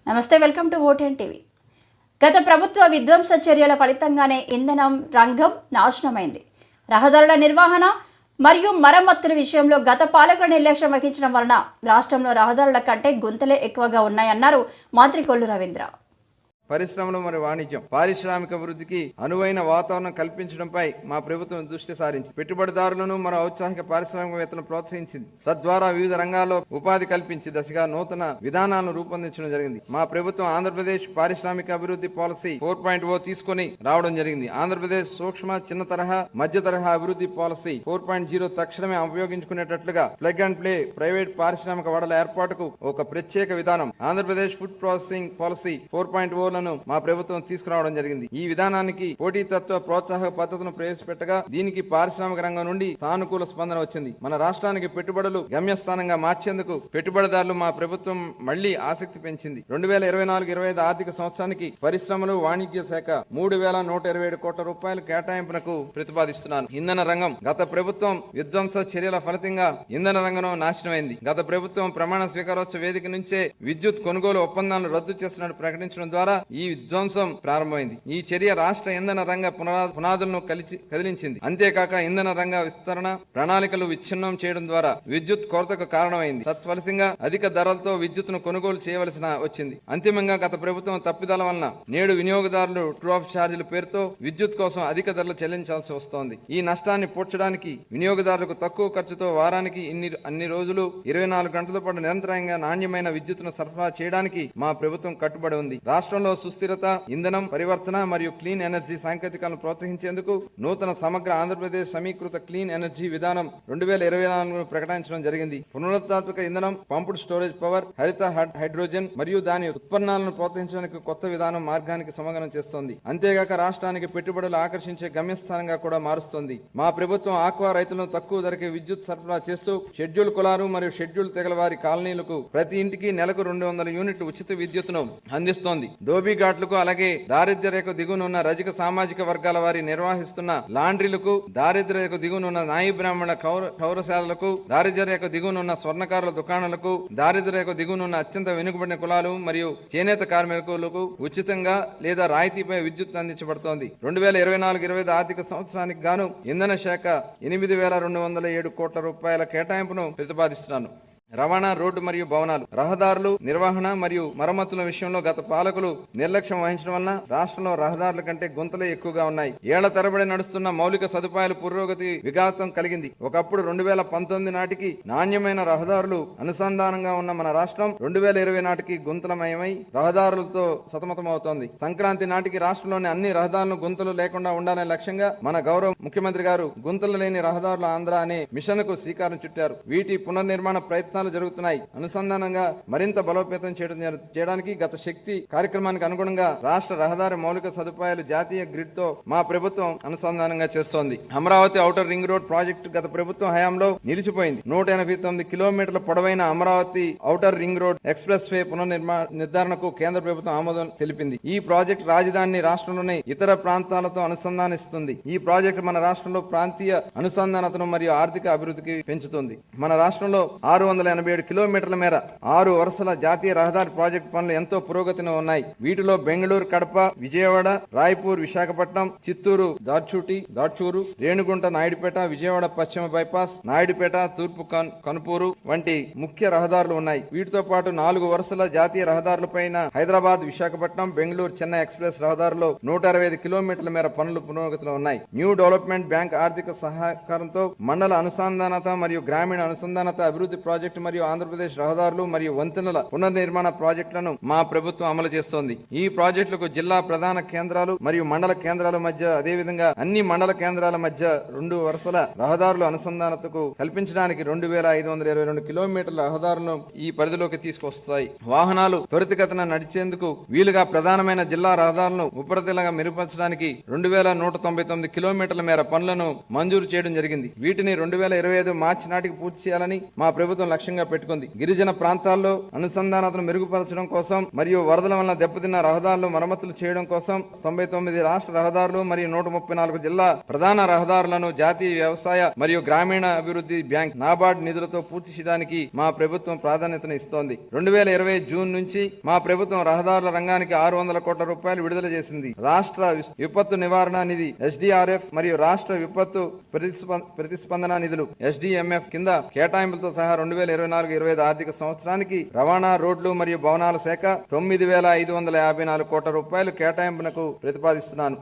నమస్తే, welcome to ఓటెన్ TV. గత ప్రభుత్వ విధ్వంస చర్యల ఫలితంగానే ఇంధనం రంగం నాశనమైంది. రహదారుల నిర్వహణ మరియు మరమ్మతుల విషయంలో గత పాలకుల నిర్లక్ష్యం వహించడం వలన రాష్ట్రంలో రహదారుల కంటే గుంతలే ఎక్కువగా ఉన్నాయన్నారు మంత్రి కొల్లు రవీంద్ర. పరిశ్రమలు మరియు వాణిజ్యం, పారిశ్రామిక అభివృద్ధికి అనువైన వాతావరణం కల్పించడంపై మా ప్రభుత్వం దృష్టి సారించింది. పెట్టుబడిదారులను మరియు ఔత్సాహిక పారిశ్రామికవేత్తలను ప్రోత్సహించింది. తద్వారా వివిధ రంగాల్లో ఉపాధి కల్పించి దశగా నూతన విధానాలను రూపొందించడం జరిగింది. మా ప్రభుత్వం ఆంధ్రప్రదేశ్ పారిశ్రామిక అభివృద్ధి పాలసీ 4.0 తీసుకుని రావడం జరిగింది. ఆంధ్రప్రదేశ్ సూక్ష్మ, చిన్న తరహా, మధ్య తరహా అభివృద్ధి పాలసీ 4.0 తక్షణమే ఉపయోగించుకునేటట్లుగా ప్లగ్ అండ్ ప్లే ప్రైవేట్ పారిశ్రామిక వాడల ఏర్పాటుకు ఒక ప్రత్యేక విధానం ఆంధ్రప్రదేశ్ ఫుడ్ ప్రాసెసింగ్ పాలసీ 4.0 మా ప్రభుత్వం తీసుకురావడం జరిగింది. ఈ విధానానికి పోటీతత్వ ప్రోత్సాహక పద్ధతులను ప్రవేశపెట్టగా దీనికి పారిశ్రామిక రంగం నుండి సానుకూల స్పందన వచ్చింది. మన రాష్ట్రానికి పెట్టుబడులు గమ్యస్థానంగా మార్చేందుకు పెట్టుబడిదారులు మా ప్రభుత్వం మళ్లీ ఆసక్తి పెంచింది. 2024-25 ఆర్థిక సంవత్సరానికి పరిశ్రమలు, వాణిజ్య శాఖ 3,127 కోట్ల రూపాయల కేటాయింపునకు ప్రతిపాదిస్తున్నాను. ఇంధన రంగం గత ప్రభుత్వం విధ్వంస చర్యల ఫలితంగా ఇంధన రంగం నాశనమైంది. గత ప్రభుత్వం ప్రమాణ స్వీకారోత్సవ వేదిక నుంచే విద్యుత్ కొనుగోలు ఒప్పందాలను రద్దు చేస్తున్నట్టు ప్రకటించడం ద్వారా ఈ విధ్వంసం ప్రారంభమైంది. ఈ చర్య రాష్ట్ర ఇంధన రంగ పునాదులను కదిలించింది. అంతేకాక ఇంధన రంగ విస్తరణ ప్రణాళికలు విచ్ఛిన్నం చేయడం ద్వారా విద్యుత్ కొరతకు కారణమైంది. తత్ఫలితంగా అధిక ధరలతో విద్యుత్తును కొనుగోలు చేయవలసిన వచ్చింది. అంతిమంగా గత ప్రభుత్వం తప్పిదాల వలన నేడు వినియోగదారులు ట్రూ ఆఫ్ ఛార్జీల పేరుతో విద్యుత్ కోసం అధిక ధరలు చెల్లించాల్సి వస్తోంది. ఈ నష్టాన్ని పూడ్చడానికి వినియోగదారులకు తక్కువ ఖర్చుతో వారానికి అన్ని రోజులు 24 గంటల పాటు నిరంతరంగా నాణ్యమైన విద్యుత్తును సరఫరా చేయడానికి మా ప్రభుత్వం కట్టుబడి ఉంది. రాష్ట్రంలో సుస్థిరత, ఇంధనం పరివర్తన మరియు క్లీన్ ఎనర్జీ సాంకేతికాలను ప్రోత్సహించేందుకు నూతన సమగ్ర ఆంధ్రప్రదేశ్ సమీకృత క్లీన్ ఎనర్జీ విధానం 2024 ప్రకటించడం జరిగింది. పునరుత్పాదక ఇంధనం, పంప్డ్ స్టోరేజ్ పవర్, హరిత హైడ్రోజన్ మరియు దాని ఉత్పన్నాలను ప్రోత్సహించడానికి కొత్త విధానం మార్గానికి సమగ్రం చేస్తోంది. అంతేగాక రాష్ట్రానికి పెట్టుబడులు ఆకర్షించే గమ్యస్థానంగా కూడా మారుస్తోంది. మా ప్రభుత్వం ఆక్వా రైతులను తక్కువ ధరకే విద్యుత్ సరఫరా చేస్తూ షెడ్యూల్ కులాలు మరియు షెడ్యూల్ తెగల వారి కాలనీలకు ప్రతి ఇంటికి నెలకు 200 యూనిట్ల ఉచిత విద్యుత్తును అందిస్తోంది. ఘాట్లకు, అలాగే దారిద్ర్య రేఖ దిగునున్న రజక సామాజిక వర్గాల వారి నిర్వహిస్తున్న లాండ్రీలకు, దారిద్ర్య రేఖ దిగునున్న నాయి బ్రాహ్మణ కౌరశాలలకు, దారిద్ర్య రేఖ దిగునున్న స్వర్ణకారుల దుకాణాలకు, దారిద్ర్య రేఖ దిగునున్న అత్యంత వెనుకబడిన కులాలు మరియు చేనేత కార్మికులకు ఉచితంగా లేదా రాయితీపై విద్యుత్ అందించబడుతోంది. 2024-25 ఆర్థిక సంవత్సరానికి గాను ఇంధన శాఖ 8,207 కోట్ల రూపాయల కేటాయింపును ప్రతిపాదిస్తున్నాను. రవాణా, రోడ్డు మరియు భవనాలు, రహదారులు నిర్వహణ మరియు మరమ్మతుల విషయంలో గత పాలకులు నిర్లక్ష్యం వహించడం వలన రాష్ట్రంలో రహదారుల కంటే గుంతలే ఎక్కువగా ఉన్నాయి. ఏళ్ల తరబడి నడుస్తున్న మౌలిక సదుపాయాల పురోగతి విఘాతం కలిగింది. ఒకప్పుడు 2019 నాటికి నాణ్యమైన రహదారులు అనుసంధానంగా ఉన్న మన రాష్ట్రం 2020 నాటికి గుంతలమయమై రహదారులతో సతమతమవుతోంది. సంక్రాంతి నాటికి రాష్ట్రంలోని అన్ని రహదారులను గుంతలు లేకుండా ఉండాలనే లక్ష్యంగా మన గౌరవ ముఖ్యమంత్రి గారు గుంతలు లేని రహదారుల ఆంధ్ర అనే మిషన్ కు శ్రీకారం చుట్టారు. వీటి పునర్నిర్మాణ ప్రయత్నాలు జరుగుతున్నాయి. అనుసంధానంగా మరింత బలోపేతం చేయడానికి గత శక్తి కార్యక్రమానికి అనుగుణంగా రాష్ట్ర రహదారి మౌలిక సదుపాయాలు జాతీయ గ్రిడ్ తో మా ప్రభుత్వం అనుసంధానంగా చేస్తోంది. Amaravati outer ring road project గత ప్రభుత్వం హయాంలో నిలిచిపోయింది. 189 కిలోమీటర్ల పొడవైన Amaravati outer ring road express way నిర్ధారణకు కేంద్ర ప్రభుత్వం ఆమోదం తెలిపింది. ఈ ప్రాజెక్టు రాజధానిని రాష్ట్రంలోని ఇతర ప్రాంతాలతో అనుసంధానిస్తుంది. ఈ ప్రాజెక్టు మన రాష్ట్రంలో ప్రాంతీయ అనుసంధానతను మరియు ఆర్థిక అభివృద్ధికి పెంచుతుంది. మన రాష్ట్రంలో 687 కిలోమీటర్ల మేర 6 వరుసల జాతీయ రహదారి ప్రాజెక్టు పనులు ఎంతో పురోగతిలో ఉన్నాయి. వీటిలో బెంగళూరు, కడప, విజయవాడ, రాయ్పూర్, విశాఖపట్నం, చిత్తూరు, దాడ్చూరు, రేణిగుంట, నాయుడుపేట, విజయవాడ పశ్చిమ బైపాస్, నాయుడుపేట, తూర్పు కనుపూరు వంటి ముఖ్య రహదారులు ఉన్నాయి. వీటితో పాటు 4 వరుసల జాతీయ రహదారులపైన హైదరాబాద్, విశాఖపట్నం, బెంగళూరు, చెన్నై ఎక్స్ప్రెస్ రహదారులో 165 కిలోమీటర్ల మేర పనులు పురోగతిలో ఉన్నాయి. న్యూ డెవలప్మెంట్ బ్యాంక్ ఆర్థిక సహకారంతో మండల అనుసంధానత మరియు గ్రామీణ అనుసంధానత అభివృద్ధి ప్రాజెక్టు మరియు ఆంధ్రప్రదేశ్ రహదారులు మరియు వంతెనల పునర్నిర్మాణ ప్రాజెక్టులను మా ప్రభుత్వం అమలు చేస్తోంది. ఈ ప్రాజెక్టులకు జిల్లా ప్రధాన కేంద్రాలు మరియు మండల కేంద్రాల మధ్య, అదేవిధంగా అన్ని మండల కేంద్రాల మధ్య 2 వరుసల రహదారుల అనుసంధానతకు కల్పించడానికి 2,522 కిలోమీటర్ల రహదారులను ఈ పరిధిలోకి తీసుకొస్తాయి. వాహనాలు త్వరితగతిన నడిచేందుకు వీలుగా ప్రధానమైన జిల్లా రహదారులను ఉపరితలంగా మెరుగుపరచడానికి 2,199 కిలోమీటర్ల మేర పనులను మంజూరు చేయడం జరిగింది. వీటిని 2025 మార్చి నాటికి పూర్తి చేయాలని మా ప్రభుత్వం లక్ష్యం లక్ష్యంగా పెట్టుకుంది. గిరిజన ప్రాంతాల్లో అనుసంధానతను మెరుగుపరచడం కోసం మరియు వరదల వల్ల దెబ్బతిన్న రహదారులు మరమ్మతులు చేయడం కోసం 99 రాష్ట్ర రహదారులు మరియు 134 జిల్లా ప్రధాన రహదారులను జాతీయ వ్యవసాయ మరియు గ్రామీణ అభివృద్ధి బ్యాంక్ నాబార్డ్ నిధులతో పూర్తి చేయడానికి మా ప్రభుత్వం ప్రాధాన్యతను ఇస్తోంది. 2020 జూన్ నుంచి మా ప్రభుత్వం రహదారుల రంగానికి 600 కోట్ల రూపాయలు విడుదల చేసింది. రాష్ట్ర విపత్తు నివారణ నిధి SDRF మరియు రాష్ట్ర విపత్తు ప్రతిస్పందన నిధులు SDMF కింద కేటాయింపులతో సహా 2024-25 ఆర్థిక సంవత్సరానికి రవాణా, రోడ్లు మరియు భవనాల శాఖ 9,554 కోట్ల రూపాయలు కేటాయింపునకు ప్రతిపాదిస్తున్నాను.